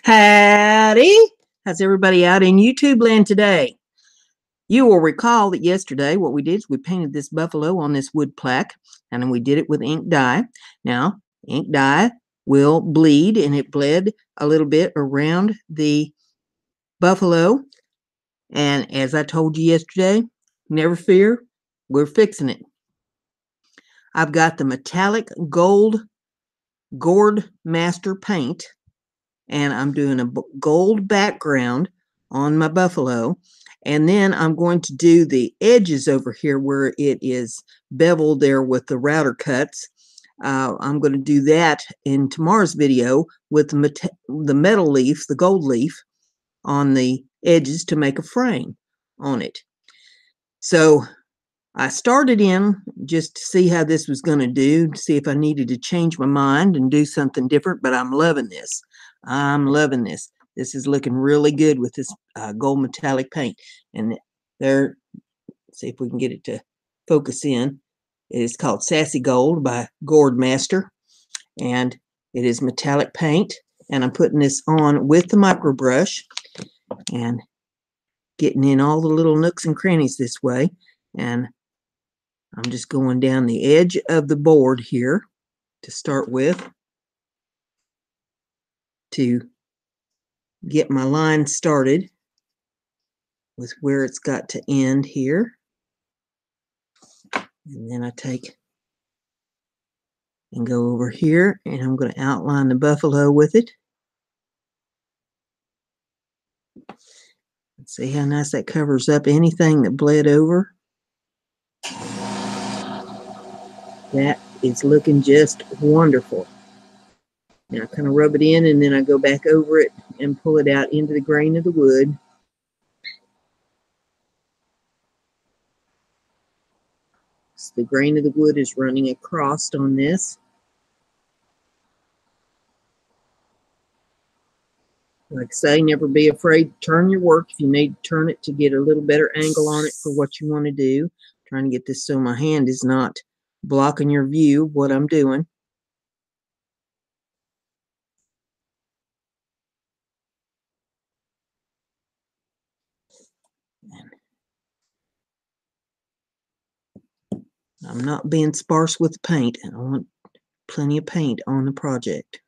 Howdy! How's everybody out in YouTube land today? You will recall that yesterday what we did is we painted this buffalo on this wood plaque, and we did it with ink dye. Now, ink dye will bleed, and it bled a little bit around the buffalo. And as I told you yesterday, never fear, we're fixing it. I've got the metallic gold gourd master paint, and I'm doing a gold background on my buffalo, and then I'm going to do the edges over here where it is beveled there with the router cuts. I'm going to do that in tomorrow's video with the metal leaf, the gold leaf on the edges to make a frame on it. So I started in just to see how this was going to do, to see if I needed to change my mind and do something different, but I'm loving this. I'm loving this. This is looking really good with this gold metallic paint. And there, see if we can get it to focus in. It is called Sassy Gold by Gourd Master, and it is metallic paint. And I'm putting this on with the micro brush and getting in all the little nooks and crannies this way. And I'm just going down the edge of the board here to start with to get my line started with where it's got to end here. And then I take and go over here, and I'm going to outline the buffalo with it. See how nice that covers up anything that bled over. That is looking just wonderful. Now I kind of rub it in, and then I go back over it and pull it out into the grain of the wood. So the grain of the wood is running across on this. Like I say, never be afraid to turn your work if you need to turn it to get a little better angle on it for what you want to do. I'm trying to get this so my hand is not blocking your view of what I'm doing. I'm not being sparse with the paint. I want plenty of paint on the project.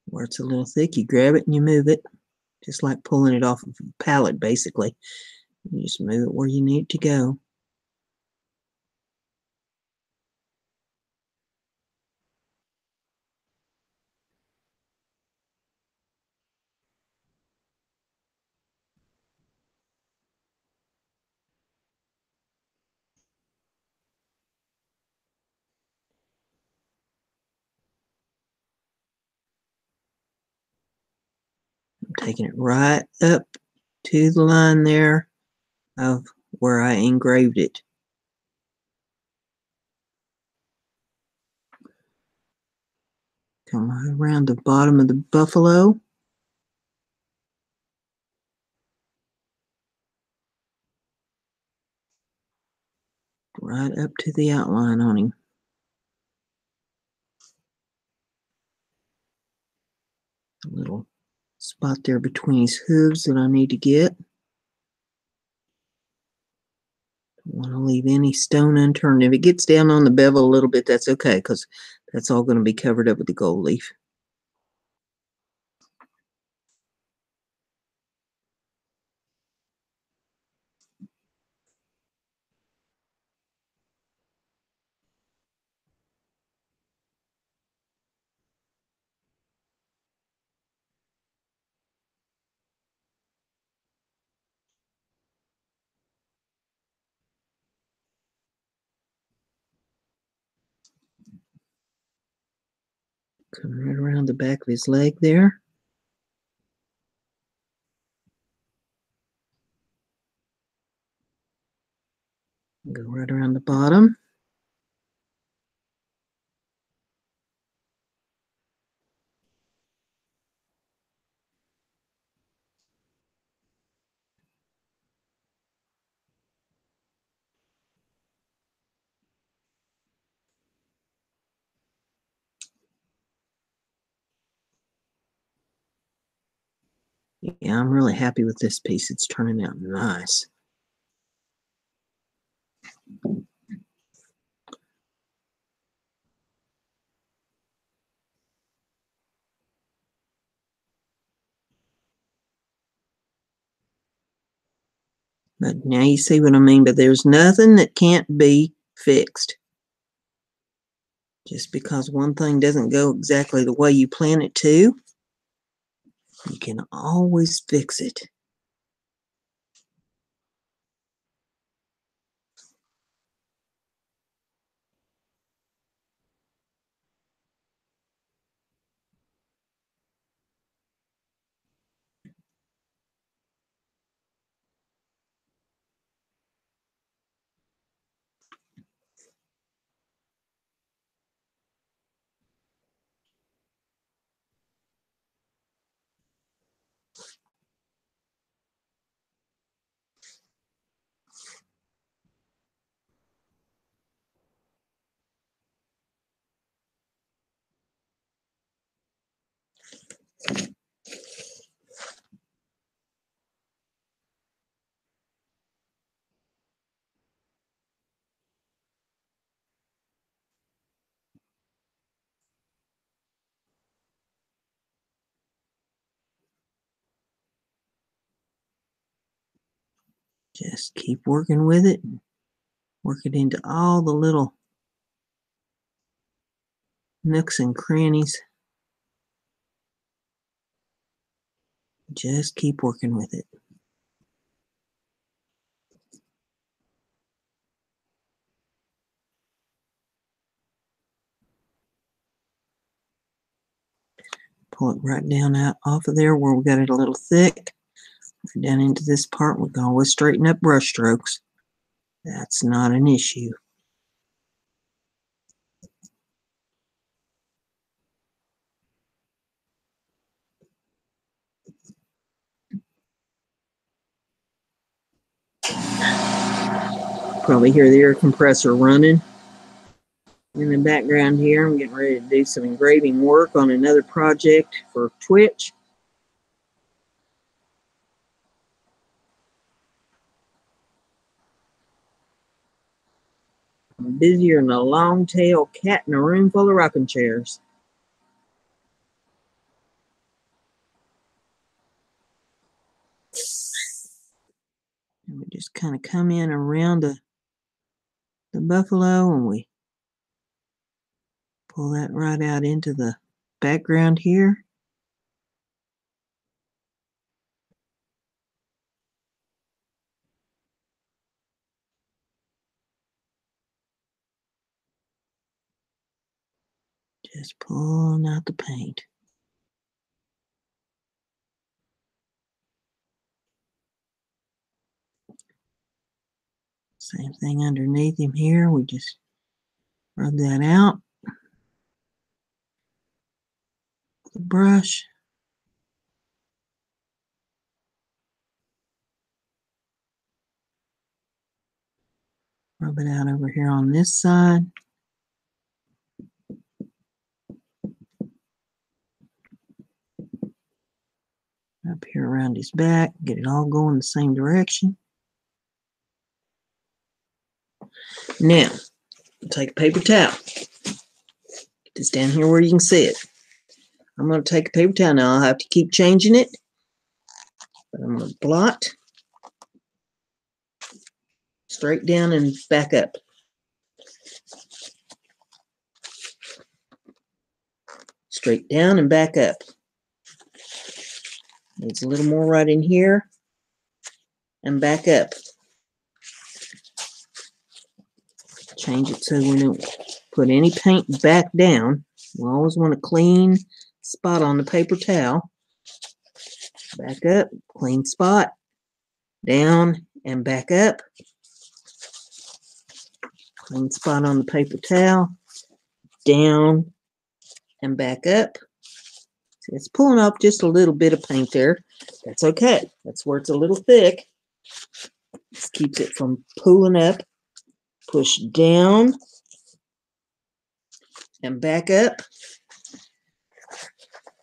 Where it's a little thick, you grab it and you move it, just like pulling it off of a pallet, basically. You just move it where you need it to go. I'm taking it right up to the line there of where I engraved it. Come right around the bottom of the buffalo. Right up to the outline on him. A little spot there between his hooves that I need to get. Don't want to leave any stone unturned. If it gets down on the bevel a little bit, that's okay, because that's all going to be covered up with the gold leaf. Come right around the back of his leg there. Go right around the bottom. Yeah, I'm really happy with this piece. It's turning out nice. But now you see what I mean, but there's nothing that can't be fixed. Just because one thing doesn't go exactly the way you plan it to, you can always fix it. Just keep working with it. Work it into all the little nooks and crannies. Just keep working with it. Pull it right down out off of there where we got it a little thick. Down into this part, we can always straighten up brush strokes. That's not an issue. Probably hear the air compressor running in the background here. I'm getting ready to do some engraving work on another project for Twitch. I'm busier than a long-tailed cat in a room full of rocking chairs. And we just kind of come in around the buffalo and we pull that right out into the background here. Just pulling out the paint. Same thing underneath him here. We just rub that out with a brush. Rub it out over here on this side. Up here around his back. Get it all going the same direction. Now, take a paper towel. Get this down here where you can see it. I'm going to take a paper towel now. I'll have to keep changing it. But I'm going to blot. Straight down and back up. Straight down and back up. Needs a little more right in here. And back up. Change it so we don't put any paint back down. We always want a clean spot on the paper towel. Back up, clean spot. Down and back up. Clean spot on the paper towel. Down and back up. See, it's pulling up just a little bit of paint there. That's okay. That's where it's a little thick. This keeps it from pulling up. Push down and back up.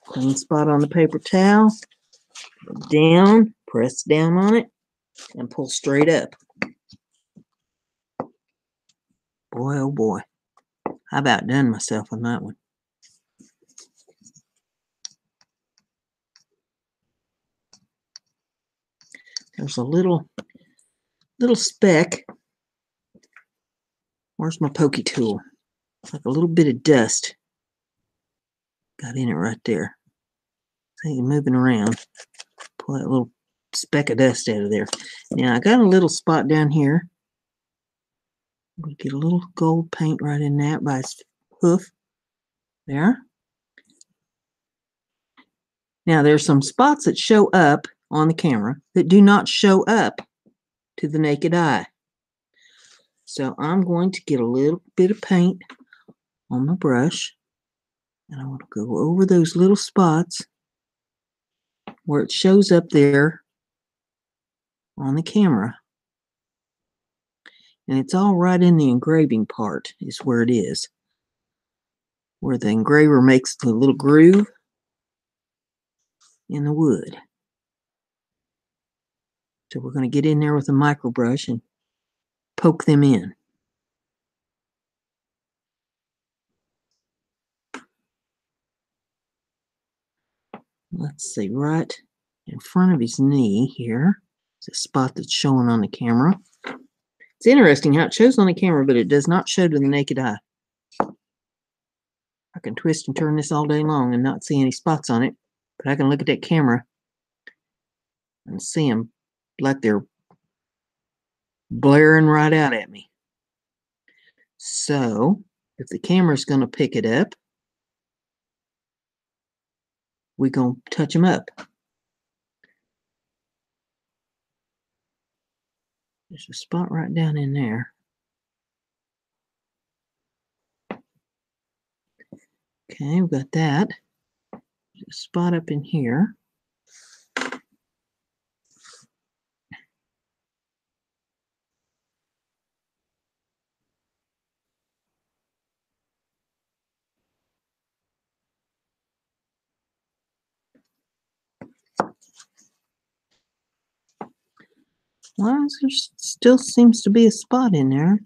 Clean spot on the paper towel. Down, press down on it, and pull straight up. Boy, oh boy. I about done myself on that one. There's a little speck. Where's my pokey tool? Like a little bit of dust got in it right there. See it moving around. Pull that little speck of dust out of there. Now I got a little spot down here. We'll get a little gold paint right in that by its hoof. There. Now there's some spots that show up on the camera that do not show up to the naked eye. So I'm going to get a little bit of paint on my brush, and I want to go over those little spots where it shows up there on the camera. And it's all right in the engraving part is where it is, where the engraver makes the little groove in the wood. So we're going to get in there with a micro brush and poke them in. Let's see, right in front of his knee here is a spot that's showing on the camera. It's interesting how it shows on the camera, but it does not show to the naked eye. I can twist and turn this all day long and not see any spots on it, but I can look at that camera and see them like they're blaring right out at me. So if the camera's going to pick it up, we're going to touch them up. There's a spot right down in there. Okay, we've got that. There's a spot up in here. Well, there still seems to be a spot in there.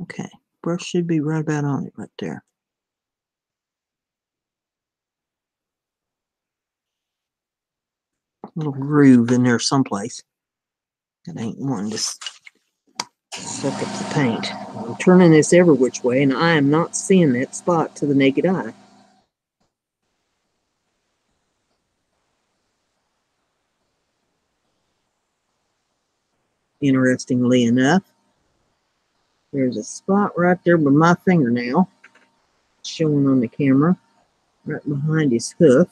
Okay, brush should be right about on it right there. Little groove in there someplace. That ain't wanting to suck up the paint. I'm turning this every which way, and I am not seeing that spot to the naked eye. Interestingly enough, there's a spot right there with my fingernail showing on the camera, right behind his hoof.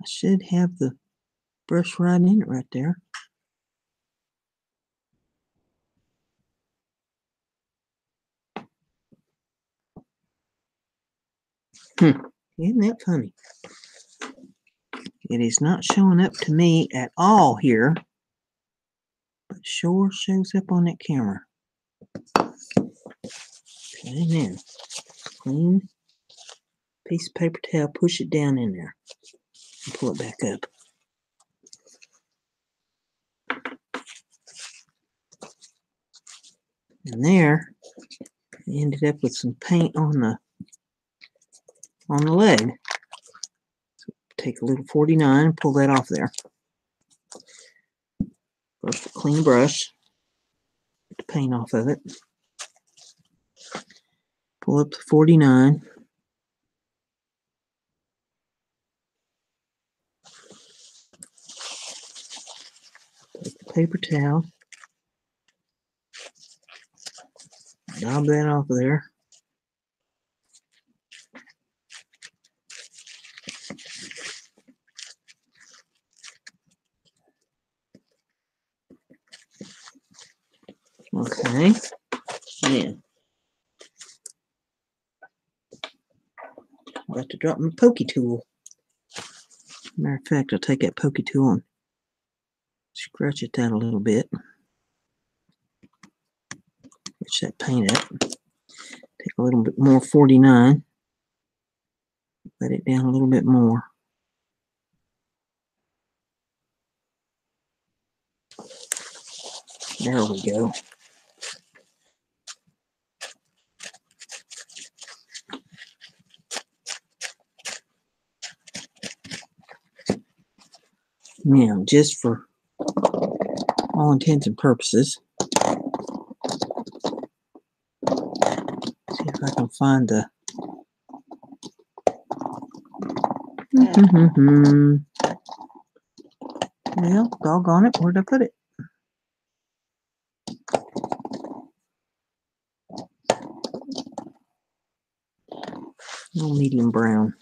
I should have the brush right in it right there. Isn't that funny? It is not showing up to me at all here, but sure shows up on that camera. Okay, now, clean piece of paper towel, push it down in there, and pull it back up. And there, I ended up with some paint on the leg. So take a little 49 and pull that off there. First, a clean brush, get the paint off of it. Pull up the 49. Take the paper towel. Dab that off of there. Okay. Now, I'm about to drop my pokey tool. Matter of fact, I'll take that pokey tool and Scratch it down a little bit. Switch that paint up. Take a little bit more 49. Let it down a little bit more. There we go. Now, just for all intents and purposes, see if I can find the well, doggone it, where'd I put it? No medium brown.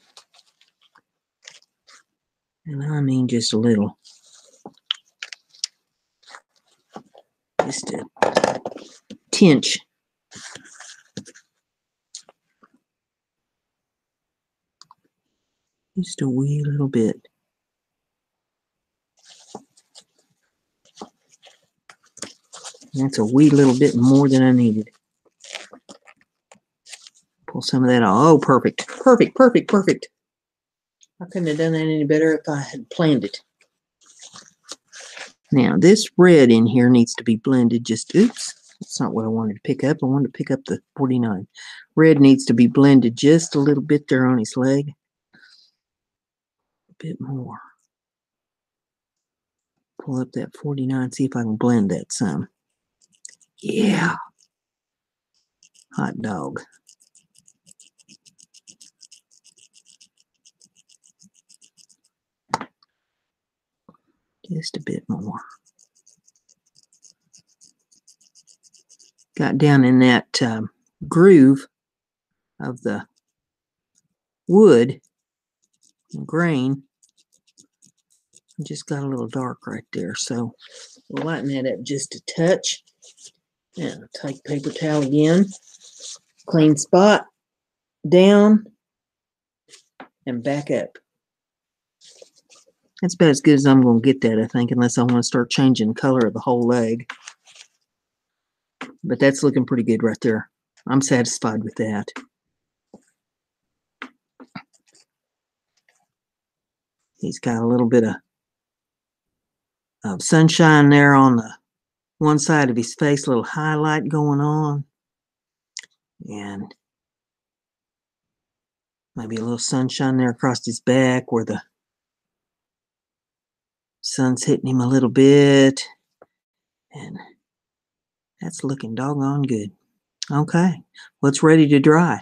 And I mean just a little. Just a tinge. Just a wee little bit. That's a wee little bit more than I needed. Pull some of that off. Oh, perfect. Perfect, perfect, perfect. I couldn't have done that any better if I had planned it. Now, this red in here needs to be blended. Just, oops, that's not what I wanted to pick up. I wanted to pick up the 49. Red needs to be blended just a little bit there on his leg. A bit more. Pull up that 49, see if I can blend that some. Yeah. Hot dog. Just a bit more. Got down in that groove of the wood and grain. Just got a little dark right there, so we'll lighten that up just a touch. And take paper towel again. Clean spot. Down. And back up. That's about as good as I'm going to get that, I think, unless I want to start changing the color of the whole leg. But that's looking pretty good right there. I'm satisfied with that. He's got a little bit of sunshine there on the one side of his face, a little highlight going on. And maybe a little sunshine there across his back where the sun's hitting him a little bit. And that's looking doggone good. Okay, well, it's ready to dry.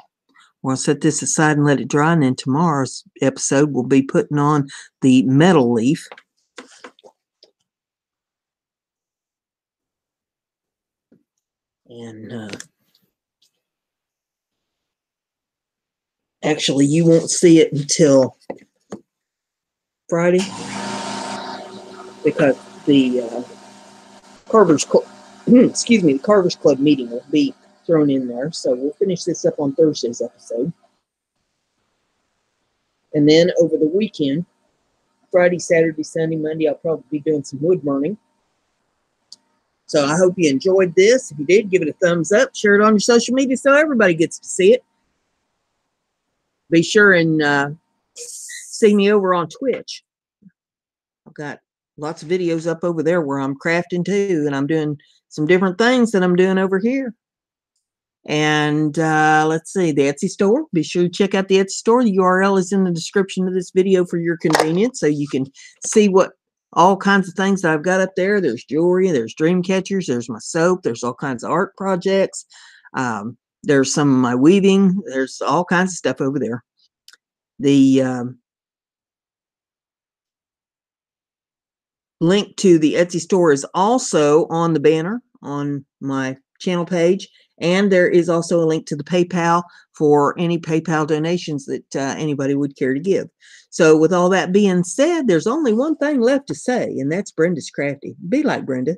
We'll set this aside and let it dry, and then tomorrow's episode we'll be putting on the metal leaf. And actually, you won't see it until Friday because the Carver's Club, the Carver's Club meeting will be thrown in there. So we'll finish this up on Thursday's episode. And then over the weekend, Friday, Saturday, Sunday, Monday, I'll probably be doing some wood burning. So I hope you enjoyed this. If you did, give it a thumbs up. Share it on your social media so everybody gets to see it. Be sure and see me over on Twitch. I've got lots of videos up over there where I'm crafting too, and I'm doing some different things that I'm doing over here. And let's see, the Etsy store. Be sure to check out the Etsy store. The URL is in the description of this video for your convenience, so you can see what all kinds of things that I've got up there. There's jewelry, there's dream catchers, there's my soap, there's all kinds of art projects. There's some of my weaving. There's all kinds of stuff over there. The link to the Etsy store is also on the banner on my channel page. And there is also a link to the PayPal for any PayPal donations that anybody would care to give. So with all that being said, there's only one thing left to say, and that's Brenda's Crafty. Be like Brenda.